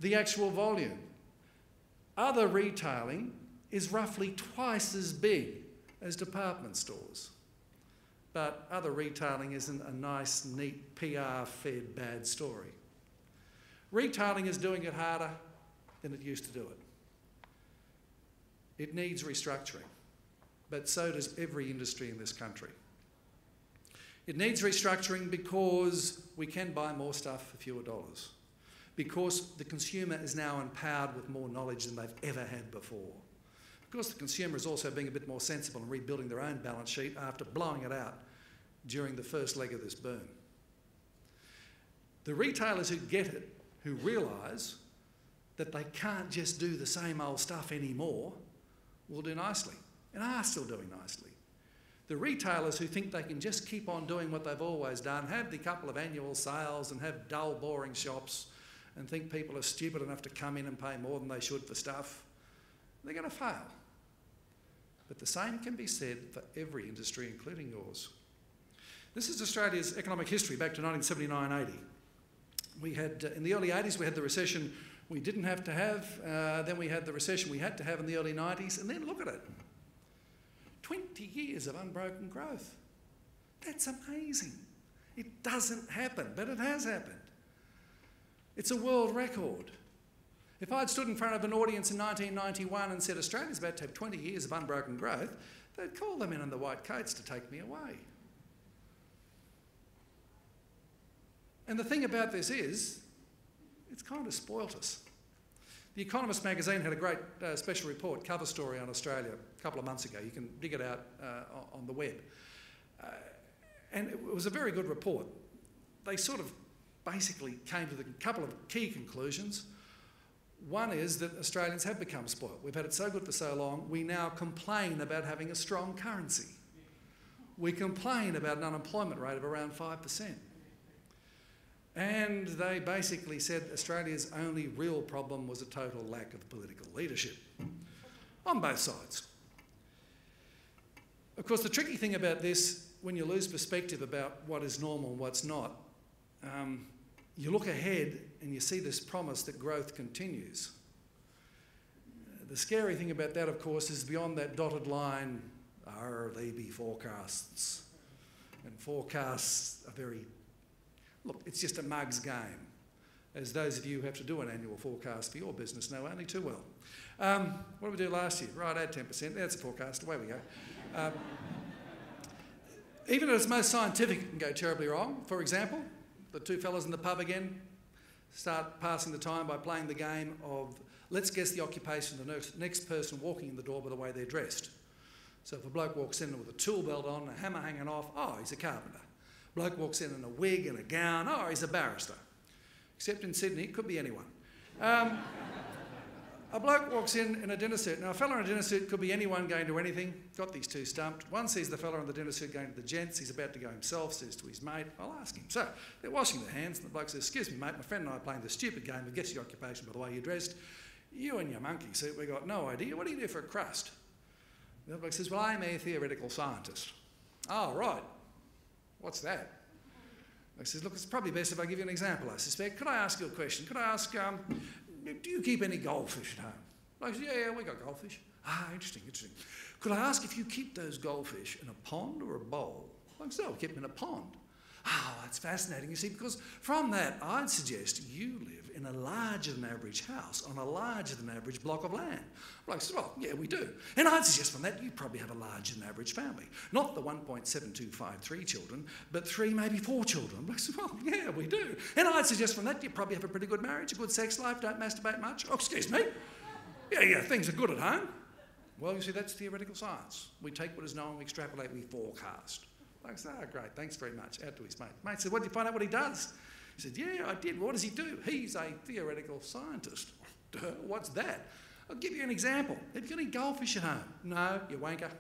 the actual volume. Other retailing is roughly twice as big as department stores. But other retailing isn't a nice, neat, PR-fed bad story. Retailing is doing it harder than it used to do it. It needs restructuring, but so does every industry in this country. It needs restructuring because we can buy more stuff for fewer dollars, because the consumer is now empowered with more knowledge than they've ever had before, because the consumer is also being a bit more sensible and rebuilding their own balance sheet after blowing it out during the first leg of this boom. The retailers who get it, who realise that they can't just do the same old stuff anymore, will do nicely, and are still doing nicely. The retailers who think they can just keep on doing what they've always done, have the couple of annual sales and have dull, boring shops, and think people are stupid enough to come in and pay more than they should for stuff, they're going to fail. But the same can be said for every industry, including yours. This is Australia's economic history back to 1979-80. We had, in the early 80s, we had the recession we didn't have to have, then we had the recession we had to have in the early 90s, and then look at it. 20 years of unbroken growth. That's amazing. It doesn't happen, but it has happened. It's a world record. If I'd stood in front of an audience in 1991 and said Australia's about to have 20 years of unbroken growth, they'd call them in the white coats to take me away. And the thing about this is, it's kind of spoilt us. The Economist magazine had a great special report, cover story on Australia a couple of months ago. You can dig it out on the web. And it was a very good report. They sort of basically came to a couple of key conclusions. One is that Australians have become spoilt. We've had it so good for so long, we now complain about having a strong currency. We complain about an unemployment rate of around 5%. And they basically said Australia's only real problem was a total lack of political leadership on both sides. Of course, the tricky thing about this, when you lose perspective about what is normal and what's not, you look ahead and you see this promise that growth continues. The scary thing about that, of course, is beyond that dotted line, they be forecasts. And forecasts are very... Look, it's just a mug's game, as those of you who have to do an annual forecast for your business know only too well. What did we do last year? Right, add 10%. That's a forecast. Away we go. Even at its most scientific, it can go terribly wrong. For example, the two fellas in the pub again start passing the time by playing the game of let's guess the occupation of the next person walking in the door by the way they're dressed. So if a bloke walks in with a tool belt on, a hammer hanging off, oh, he's a carpenter. Bloke walks in a wig and a gown, oh, he's a barrister. Except in Sydney, it could be anyone. A bloke walks in a dinner suit. Now, a fella in a dinner suit could be anyone going to anything. Got these two stumped. One sees the fella in the dinner suit going to the gents. He's about to go himself, says to his mate, I'll ask him. So they're washing their hands, and the bloke says, excuse me, mate, my friend and I are playing this stupid game of guess your occupation by the way you're dressed. You and your monkey suit, we've got no idea. What do you do for a crust? The other bloke says, well, I'm a theoretical scientist. Oh, right. What's that? I says, look, it's probably best if I give you an example, I suspect. Could I ask you a question? Could I ask, do you keep any goldfish at home? I said, yeah, we got goldfish. Ah, interesting. Could I ask if you keep those goldfish in a pond or a bowl? I said, oh, we keep them in a pond. Oh, that's fascinating, you see, because from that, I'd suggest you live in a larger than average house on a larger than average block of land. I said, well, yeah, we do. And I'd suggest from that, you probably have a larger than average family. Not the 1.7253 children, but 3, maybe 4 children. I said, well, yeah, we do. And I'd suggest from that, you probably have a pretty good marriage, a good sex life, don't masturbate much. Oh, excuse me. Yeah, things are good at home. Well, you see, that's theoretical science. We take what is known, we extrapolate, we forecast. I said, oh, great, thanks very much. Out to his mate. Mate said, what did you find out what he does? He said, yeah, I did. What does he do? He's a theoretical scientist. What's that? I'll give you an example. Have you got any goldfish at home? No, you wanker.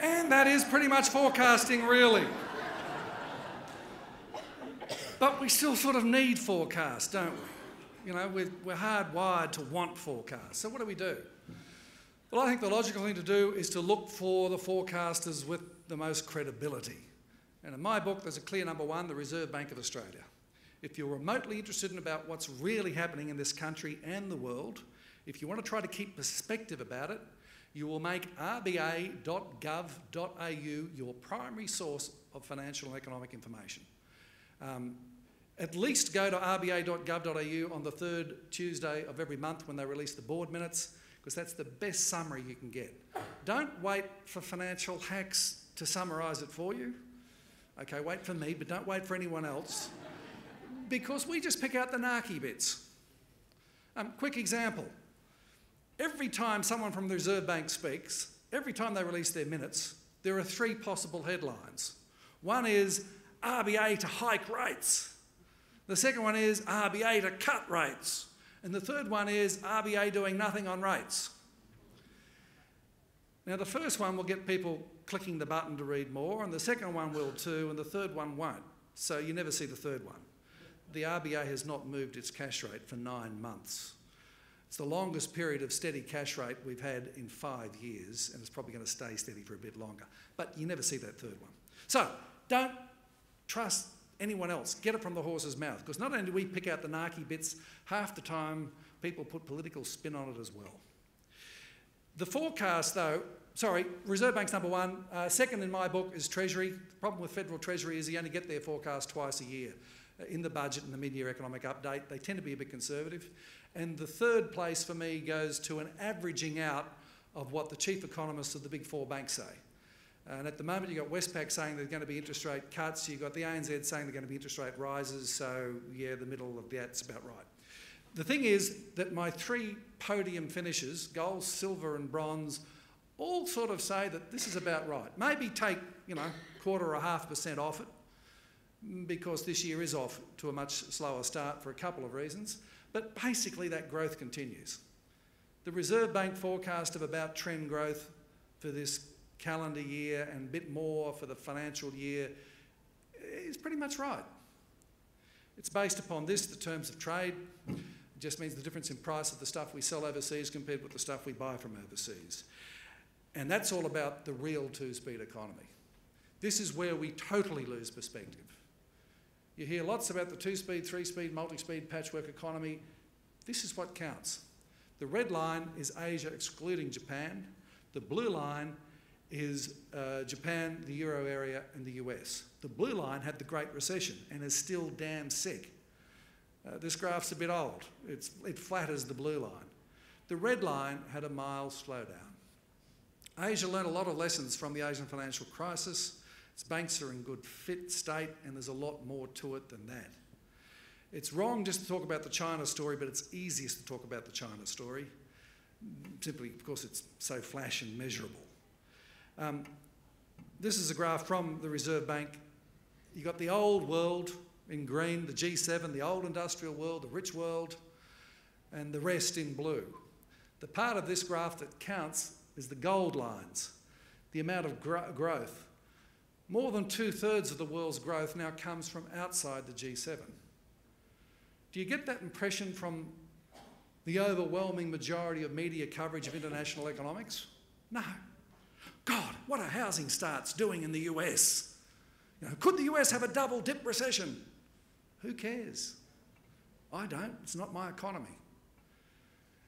And that is pretty much forecasting, really. But we still sort of need forecasts, don't we? You know, we're hardwired to want forecasts. So what do? Well, I think the logical thing to do is to look for the forecasters with the most credibility. And in my book, there's a clear number one, the Reserve Bank of Australia. If you're remotely interested in about what's really happening in this country and the world, if you want to try to keep perspective about it, you will make rba.gov.au your primary source of financial and economic information. At least go to rba.gov.au on the third Tuesday of every month when they release the board minutes, because that's the best summary you can get. Don't wait for financial hacks to summarise it for you. Okay, wait for me, but don't wait for anyone else, because we just pick out the narky bits. Quick example. Every time someone from the Reserve Bank speaks, every time they release their minutes, there are three possible headlines. One is RBA to hike rates. The second one is RBA to cut rates. And the third one is RBA doing nothing on rates. Now, the first one will get people clicking the button to read more, and the second one will too, and the third one won't. So you never see the third one. The RBA has not moved its cash rate for 9 months. It's the longest period of steady cash rate we've had in 5 years, and it's probably going to stay steady for a bit longer. But you never see that third one. So don't trust anyone else. Get it from the horse's mouth, because not only do we pick out the narky bits, half the time people put political spin on it as well. The forecast, though, Reserve Bank's number one. Second in my book is Treasury. The problem with Federal Treasury is you only get their forecast twice a year, in the budget and the mid-year economic update. They tend to be a bit conservative. And the third place for me goes to an averaging out of what the chief economists of the big four banks say. And at the moment, you've got Westpac saying there's going to be interest rate cuts. You've got the ANZ saying they're going to be interest rate rises. So, yeah, the middle of that's about right. The thing is that my three podium finishes, gold, silver and bronze, all sort of say that this is about right. Maybe take, 1.25% off it, because this year is off to a much slower start for a couple of reasons. But basically that growth continues. The Reserve Bank forecast of about trend growth for this calendar year and a bit more for the financial year is pretty much right. It's based upon this, the terms of trade. It just means the difference in price of the stuff we sell overseas compared with the stuff we buy from overseas. And that's all about the real two-speed economy. This is where we totally lose perspective. You hear lots about the two-speed, three-speed, multi-speed patchwork economy. This is what counts. The red line is Asia excluding Japan. The blue line is Japan, the Euro area and the US. The blue line had the Great Recession and is still damn sick. This graph's a bit old. It flatters the blue line. The red line had a mild slowdown. Asia learned a lot of lessons from the Asian financial crisis. Its banks are in good fit state, and there's a lot more to it than that. It's wrong just to talk about the China story, but it's easiest to talk about the China story, simply because it's so flash and measurable. This is a graph from the Reserve Bank. You've got the old world in green, the G7, the old industrial world, the rich world, and the rest in blue. The part of this graph that counts is the gold lines, the amount of growth. More than 2/3 of the world's growth now comes from outside the G7. Do you get that impression from the overwhelming majority of media coverage of international economics? No. God, what are housing starts doing in the US? Could the US have a double dip recession? Who cares? I don't. It's not my economy.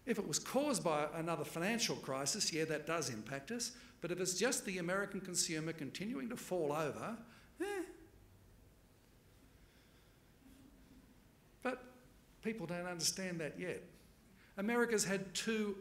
If it was caused by another financial crisis, yeah, that does impact us. But if it's just the American consumer continuing to fall over, But people don't understand that yet. America's had two